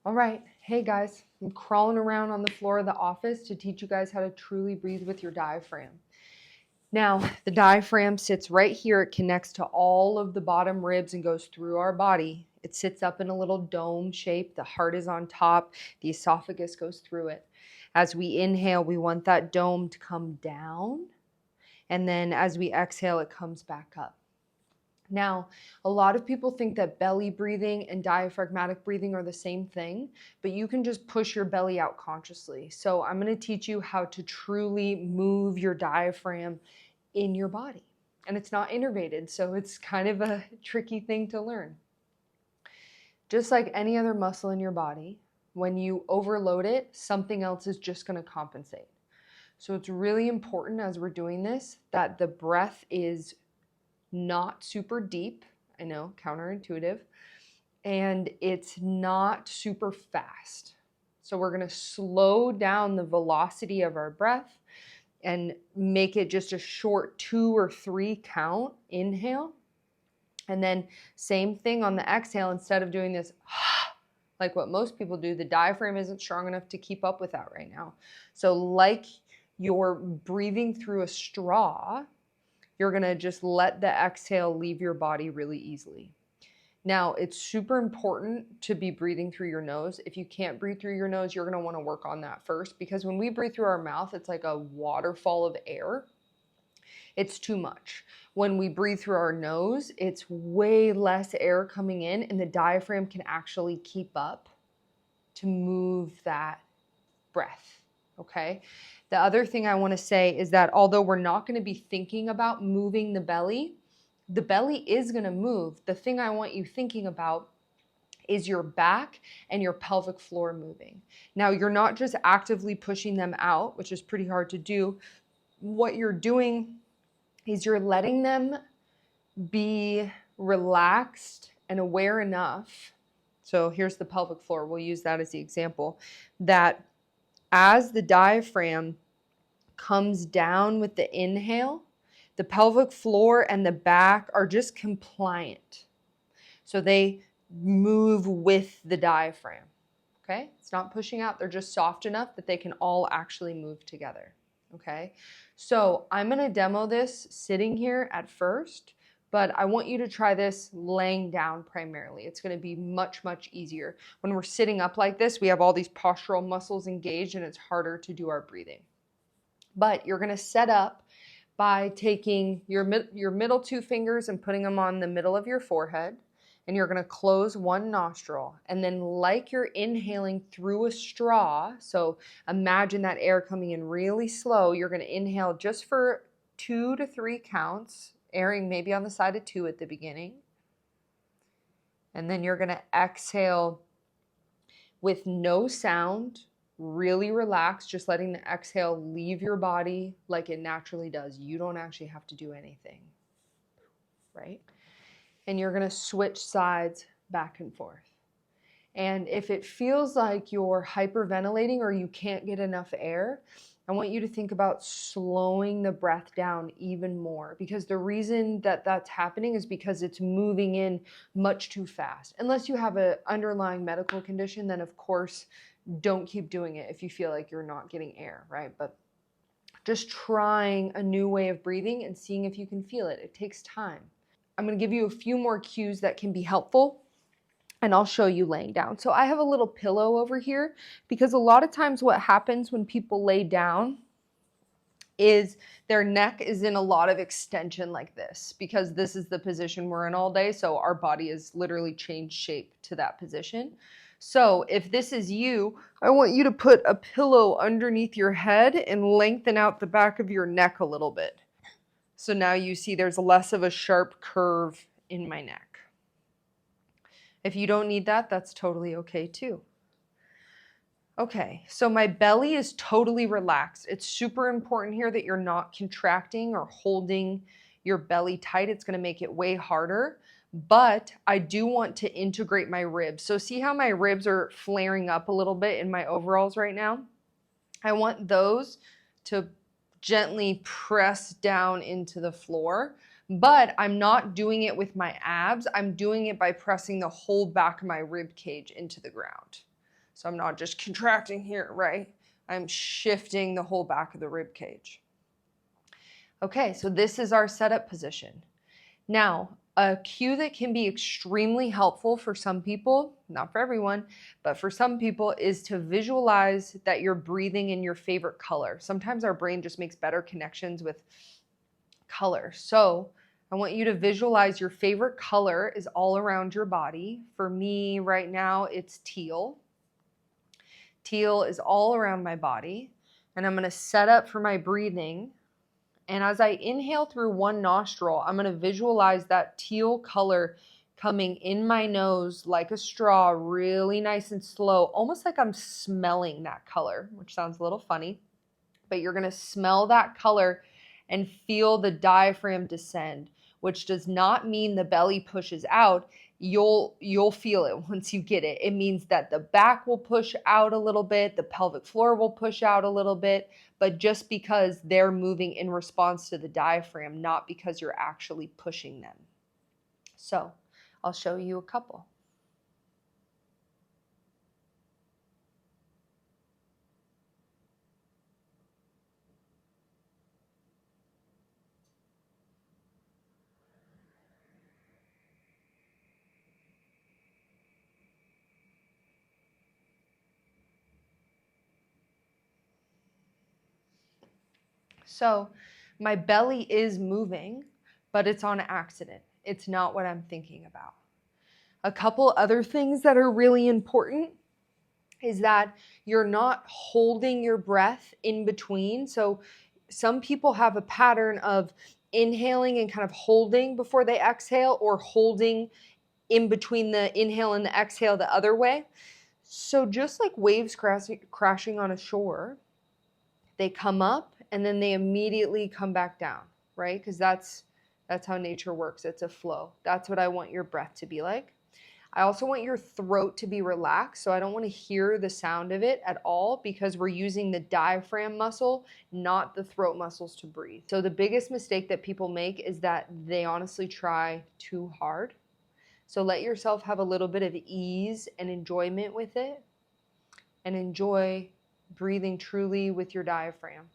All right, hey guys, I'm crawling around on the floor of the office to teach you guys how to truly breathe with your diaphragm. Now, the diaphragm sits right here. It connects to all of the bottom ribs and goes through our body. It sits up in a little dome shape. The heart is on top. The esophagus goes through it. As we inhale, we want that dome to come down. And then as we exhale, it comes back up. Now, a lot of people think that belly breathing and diaphragmatic breathing are the same thing, but you can just push your belly out consciously. So I'm going to teach you how to truly move your diaphragm in your body. And it's not innervated, so it's kind of a tricky thing to learn. Just like any other muscle in your body, when you overload it, something else is just going to compensate. So it's really important as we're doing this that the breath is not super deep, I know, counterintuitive, and it's not super fast. So we're going to slow down the velocity of our breath and make it just a short 2 or 3 count inhale. And then same thing on the exhale. Instead of doing this like what most people do, the diaphragm isn't strong enough to keep up with that right now. So like you're breathing through a straw, you're going to just let the exhale leave your body really easily. Now, it's super important to be breathing through your nose. If you can't breathe through your nose, you're going to want to work on that first, because when we breathe through our mouth, it's like a waterfall of air. It's too much. When we breathe through our nose, it's way less air coming in, and the diaphragm can actually keep up to move that breath, okay? The other thing I want to say is that although we're not going to be thinking about moving the belly is going to move. The thing I want you thinking about is your back and your pelvic floor moving. Now, you're not just actively pushing them out, which is pretty hard to do. What you're doing is you're letting them be relaxed and aware enough. So here's the pelvic floor. We'll use that as the example, that as the diaphragm comes down with the inhale, the pelvic floor and the back are just compliant. So they move with the diaphragm, okay? It's not pushing out. They're just soft enough that they can all actually move together, okay? So I'm going to demo this sitting here at first, but I want you to try this laying down primarily. It's going to be much, much easier. When we're sitting up like this, we have all these postural muscles engaged, and it's harder to do our breathing. But you're going to set up by taking your middle 2 fingers and putting them on the middle of your forehead, and you're going to close one nostril. And then like you're inhaling through a straw, so imagine that air coming in really slow, you're going to inhale just for 2 to 3 counts, airing maybe on the side of 2 at the beginning. And then you're going to exhale with no sound, really relaxed, just letting the exhale leave your body like it naturally does. You don't actually have to do anything, right? And you're going to switch sides back and forth. And if it feels like you're hyperventilating or you can't get enough air, I want you to think about slowing the breath down even more, because the reason that that's happening is because it's moving in much too fast. Unless you have an underlying medical condition, then of course, don't keep doing it if you feel like you're not getting air, right? But just trying a new way of breathing and seeing if you can feel it. It takes time. I'm going to give you a few more cues that can be helpful, and I'll show you laying down. So I have a little pillow over here, because a lot of times what happens when people lay down is their neck is in a lot of extension like this, because this is the position we're in all day. So our body has literally changed shape to that position. So if this is you, I want you to put a pillow underneath your head and lengthen out the back of your neck a little bit. So now you see there's less of a sharp curve in my neck. If you don't need that, that's totally okay too. Okay, so my belly is totally relaxed. It's super important here that you're not contracting or holding your belly tight. It's going to make it way harder. But I do want to integrate my ribs. So see how my ribs are flaring up a little bit in my overalls right now? I want those to gently press down into the floor, but I'm not doing it with my abs. I'm doing it by pressing the whole back of my rib cage into the ground. So I'm not just contracting here, right? I'm shifting the whole back of the rib cage. Okay, so this is our setup position. Now, a cue that can be extremely helpful for some people, not for everyone, but for some people, is to visualize that you're breathing in your favorite color. Sometimes our brain just makes better connections with color. So I want you to visualize your favorite color is all around your body. For me right now, it's teal. Teal is all around my body. And I'm going to set up for my breathing. And as I inhale through one nostril, I'm going to visualize that teal color coming in my nose like a straw, really nice and slow, almost like I'm smelling that color, which sounds a little funny. But you're going to smell that color and feel the diaphragm descend, which does not mean the belly pushes out. You'll feel it once you get it. It means that the back will push out a little bit, the pelvic floor will push out a little bit, but just because they're moving in response to the diaphragm, not because you're actually pushing them. So I'll show you a couple. So my belly is moving, but it's on accident. It's not what I'm thinking about. A couple other things that are really important is that you're not holding your breath in between. So some people have a pattern of inhaling and kind of holding before they exhale, or holding in between the inhale and the exhale the other way. So just like waves crashing on a shore, they come up and then they immediately come back down, right? Because that's how nature works. It's a flow. That's what I want your breath to be like. I also want your throat to be relaxed, so I don't want to hear the sound of it at all, because we're using the diaphragm muscle, not the throat muscles, to breathe. So the biggest mistake that people make is that they honestly try too hard. So let yourself have a little bit of ease and enjoyment with it, and enjoy breathing truly with your diaphragm.